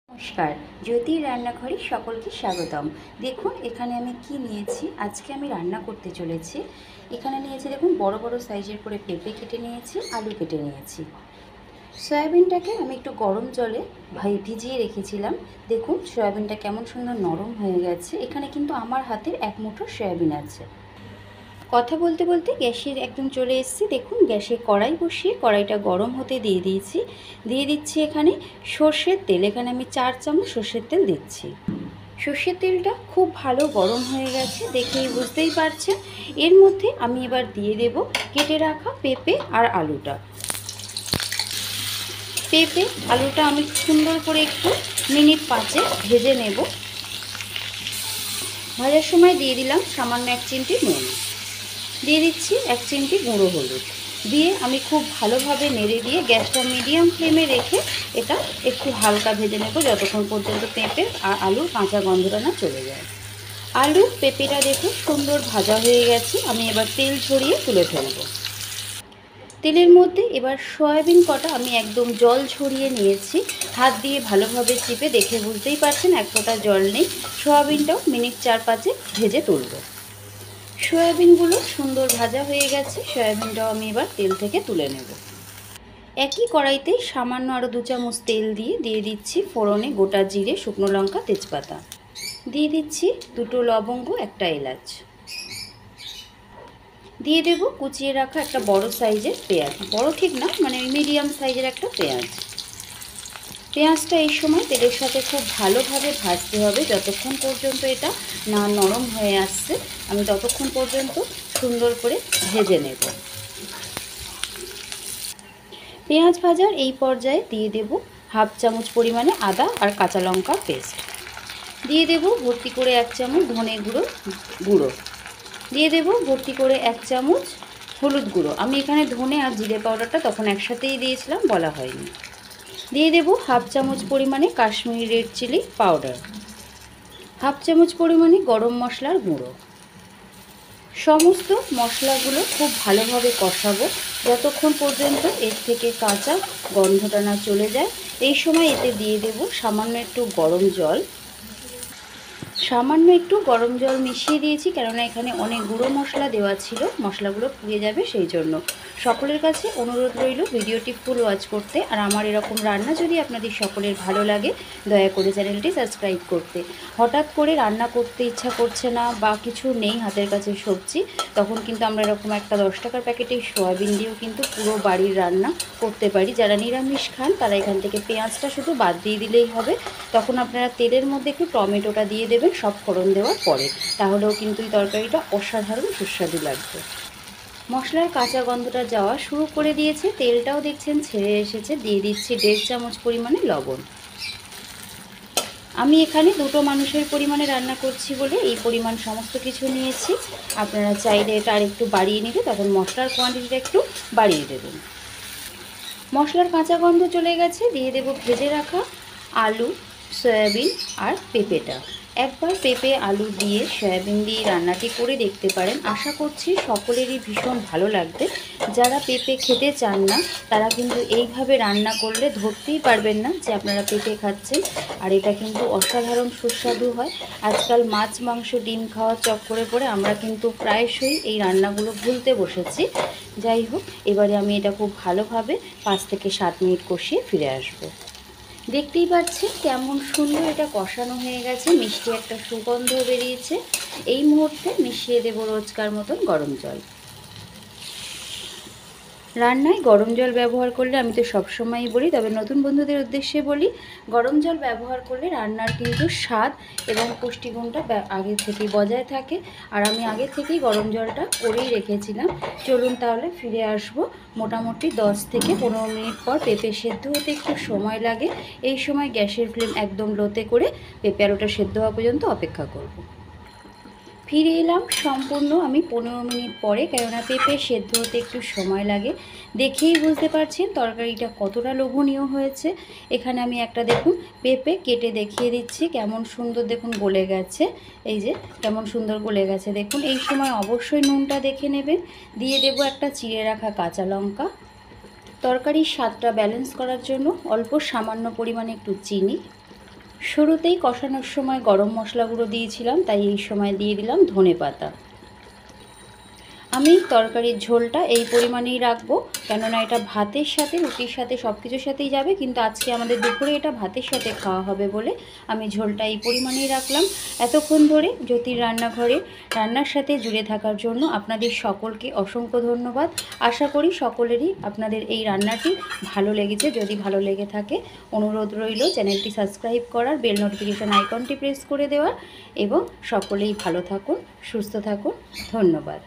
নমস্কার, জ্যোতির রান্নাঘরে সকলকে স্বাগতম। দেখুন এখানে আমি কি নিয়েছি। আজকে আমি রান্না করতে চলেছি। এখানে নিয়েছি দেখুন বড় বড় সাইজের করে পেঁপে কেটে নিয়েছি, আলু কেটে নিয়েছি। সয়াবিনটাকে আমি একটু গরম জলে ভিজিয়ে রেখেছিলাম। দেখুন সয়াবিনটা কেমন সুন্দর নরম হয়ে গেছে। এখানে কিন্তু আমার হাতের এক মুঠো সয়াবিন আছে। কথা বলতে বলতে গ্যাসের একদম চলে এসেছি। দেখুন গ্যাসে কড়াই বসিয়ে কড়াইটা গরম হতে দিয়ে দিচ্ছি এখানে সর্ষের তেল। এখানে আমি 4 চামচ সর্ষের তেল দিচ্ছি। সর্ষের তেলটা খুব ভালো গরম হয়ে গেছে, দেখেই বুঝতেই পারছেন। এর মধ্যে আমি এবার দিয়ে দেব কেটে রাখা পেঁপে আর আলুটা। পেঁপে আলুটা আমি সুন্দর করে একটু মিনিট 5 ভেজে নেব। ভাজার সময় দিয়ে দিলাম সামান্য 1 চিমটি নুন, দিয়ে দিচ্ছি 1 চিমটি গুঁড়ো হলুদ, দিয়ে আমি খুব ভালোভাবে নেড়ে দিয়ে গ্যাসটা মিডিয়াম ফ্লেমে রেখে এটা একটু হালকা ভেজে নেব যতক্ষণ পর্যন্ত পেঁপে আর আলুর কাঁচা গন্ধটা না চলে যায়। আলু পেঁপেটা দেখুন সুন্দর ভাজা হয়ে গেছে। আমি এবার তেল ঝরিয়ে তুলে ফেলব। তেলের মধ্যে এবার সয়াবিন কটা আমি একদম জল ঝরিয়ে নিয়েছি। হাত দিয়ে ভালোভাবে চিপে দেখে বুঝতেই পারছেন এক ফোঁটা জল নেই। সয়াবিনটাও মিনিট 4-5 ভেজে তুলব। সয়াবিনগুলো সুন্দর ভাজা হয়ে গেছে। সয়াবিনটাও আমি এবার তেল থেকে তুলে নেব। একই কড়াইতে সামান্য আরও 2 চামচ তেল দিয়ে দিচ্ছি ফোড়নে গোটা জিরে, শুকনো লঙ্কা, তেজপাতা। দিয়ে দিচ্ছি 2টো লবঙ্গ, 1টা এলাচ। দিয়ে দেব কুচিয়ে রাখা একটা বড় সাইজের পেঁয়াজ, বড় ঠিক না মানে মিডিয়াম সাইজের একটা পেঁয়াজ। পেঁয়াজটা এই সময় তেলের সাথে খুব ভালোভাবে ভাজতে হবে যতক্ষণ পর্যন্ত এটা না নরম হয়ে আসছে। আমি ততক্ষণ পর্যন্ত সুন্দর করে ভেজে নেব। পেঁয়াজ ভাজার এই পর্যায়ে দিয়ে দেব 1/2 চামচ পরিমাণে আদা আর কাঁচা লঙ্কার পেস্ট। দিয়ে দেব ভর্তি করে 1 চামচ ধনে গুঁড়ো। দিয়ে দেব ভর্তি করে 1 চামচ হলুদ গুঁড়ো। আমি এখানে ধনে আর জিরে পাউডারটা তখন একসাথেই দিয়েছিলাম, বলা হয়নি। দিয়ে দেব 1/2 চামচ পরিমাণে কাশ্মীরি রেড চিলি পাউডার, 1/2 চামচ পরিমাণে গরম মশলার গুঁড়ো। সমস্ত মশলাগুলো খুব ভালোভাবে কষাবো যতক্ষণ পর্যন্ত এর থেকে কাঁচা গন্ধটা না চলে যায়। এই সময় এতে দিয়ে দেব সামান্য একটু গরম জল। সামান্য একটু গরম জল মিশিয়ে দিয়েছি কেননা এখানে অনেক গুঁড়ো মশলা দেওয়া ছিল, মশলাগুলো পুড়ে যাবে সেই জন্য। সকলের কাছে অনুরোধ রইল ভিডিওটি ফুল ওয়াচ করতে। আর আমার এরকম রান্না যদি আপনাদের সকলের ভালো লাগে দয়া করে চ্যানেলটি সাবস্ক্রাইব করতে। হঠাৎ করে রান্না করতে ইচ্ছা করছে না বা কিছু নেই হাতের কাছে সবজি, তখন কিন্তু আমরা এরকম একটা 10 টাকার প্যাকেটের সয়াবিন দিয়েও কিন্তু পুরো বাড়ির রান্না করতে পারি। যারা নিরামিষ খান তারা এখান থেকে পেঁয়াজটা শুধু বাদ দিয়ে দিলেই হবে। তখন আপনারা তেলের মধ্যে একটু টমেটোটা দিয়ে দেবেন সব ফোড়ন দেওয়ার পরে, তাহলেও কিন্তু এই তরকারিটা অসাধারণ সুস্বাদু লাগবে। মশলার কাঁচা গন্ধটা যাওয়া শুরু করে দিয়েছে, তেলটাও দেখছেন ছেড়ে এসেছে। দিয়ে দিচ্ছি 1.5 চামচ পরিমাণে লবণ। আমি এখানে 2টো মানুষের পরিমাণে রান্না করছি বলে এই পরিমাণ সমস্ত কিছু নিয়েছি। আপনারা চাইলে এটা আর একটু বাড়িয়ে নিতে, তখন মশলার কোয়ান্টিটিটা একটু বাড়িয়ে দেবেন। মশলার কাঁচা গন্ধ চলে গেছে। দিয়ে দেব ভেজে রাখা আলু, সয়াবিন আর পেঁপেটা। একবার পেঁপে আলু দিয়ে সয়াবিন দিয়ে রান্নাটি করে দেখতে পারেন, আশা করছি সকলেরই ভীষণ ভালো লাগবে। যারা পেঁপে খেতে চান না তারা কিন্তু এইভাবে রান্না করলে ধরতেই পারবেন না যে আপনারা পেঁপে খাচ্ছেন। আর এটা কিন্তু অসাধারণ সুস্বাদু হয়। আজকাল মাছ, মাংস, ডিম খাওয়ার চক্করে পড়ে আমরা কিন্তু প্রায়শই এই রান্নাগুলো ভুলতে বসেছি। যাই হোক, এবারে আমি এটা খুব ভালোভাবে 5 থেকে 7 মিনিট কষিয়ে ফিরে আসবো। দেখতেই পাচ্ছেন কেমন সুন্দর এটা কষানো হয়ে গেছে, মিষ্টি একটা সুগন্ধ বেরিয়েছে। এই মুহূর্তে মিশিয়ে দেব রোজকার মতন গরম জল। রান্নায় গরম জল ব্যবহার করলে, আমি তো সবসময়ই বলি, তবে নতুন বন্ধুদের উদ্দেশ্যে বলি, গরম জল ব্যবহার করলে রান্নার কিন্তু স্বাদ এবং পুষ্টিগুণটা আগে থেকেই বজায় থাকে। আর আমি আগে থেকেই গরম জলটা করেই রেখেছিলাম। চলুন তাহলে ফিরে আসব। মোটামুটি 10 থেকে 15 মিনিট পর পেঁপে সেদ্ধ হতে একটু সময় লাগে। এই সময় গ্যাসের ফ্লেম একদম লোতে করে পেঁপে আলুটা সেদ্ধ হওয়া পর্যন্ত অপেক্ষা করব। ফিরে এলাম সম্পূর্ণ আমি 15 মিনিট পরে, কেননা পেঁপে সেদ্ধ হতে একটু সময় লাগে। দেখেই বুঝতে পারছেন তরকারিটা কতটা লোভনীয় হয়েছে। এখানে আমি একটা দেখুন পেঁপে কেটে দেখিয়ে দিচ্ছি, কেমন সুন্দর দেখুন গলে গেছে। এই যে কেমন সুন্দর গলে গেছে দেখুন। এই সময় অবশ্যই নুনটা দেখে নেবেন। দিয়ে দেব একটা চিড়ে রাখা কাঁচা লঙ্কা। তরকারির স্বাদটা ব্যালেন্স করার জন্য অল্প সামান্য পরিমাণে একটু চিনি। শুরুতেই কষানোর সময় গরম মশলা গুঁড়ো দিয়েছিলাম, তাই এই সময় দিয়ে দিলাম ধনেপাতা। আমি তরকারির ঝোলটা এই পরিমাণেই রাখবো, কেননা এটা ভাতের সাথে রুটির সাথে সব কিছুর সাথেই যাবে, কিন্তু আজকে আমাদের দুপুরে এটা ভাতের সাথে খাওয়া হবে বলে আমি ঝোলটা এই পরিমাণেই রাখলাম। এতক্ষণ ধরে জ্যোতির রান্নাঘরে রান্নার সাথে জুড়ে থাকার জন্য আপনাদের সকলকে অসংখ্য ধন্যবাদ। আশা করি সকলেরই আপনাদের এই রান্নাটি ভালো লেগেছে। যদি ভালো লেগে থাকে অনুরোধ রইল চ্যানেলটি সাবস্ক্রাইব করার, বেল নোটিফিকেশান আইকনটি প্রেস করে দেওয়ার, এবং সকলেই ভালো থাকুন, সুস্থ থাকুন। ধন্যবাদ।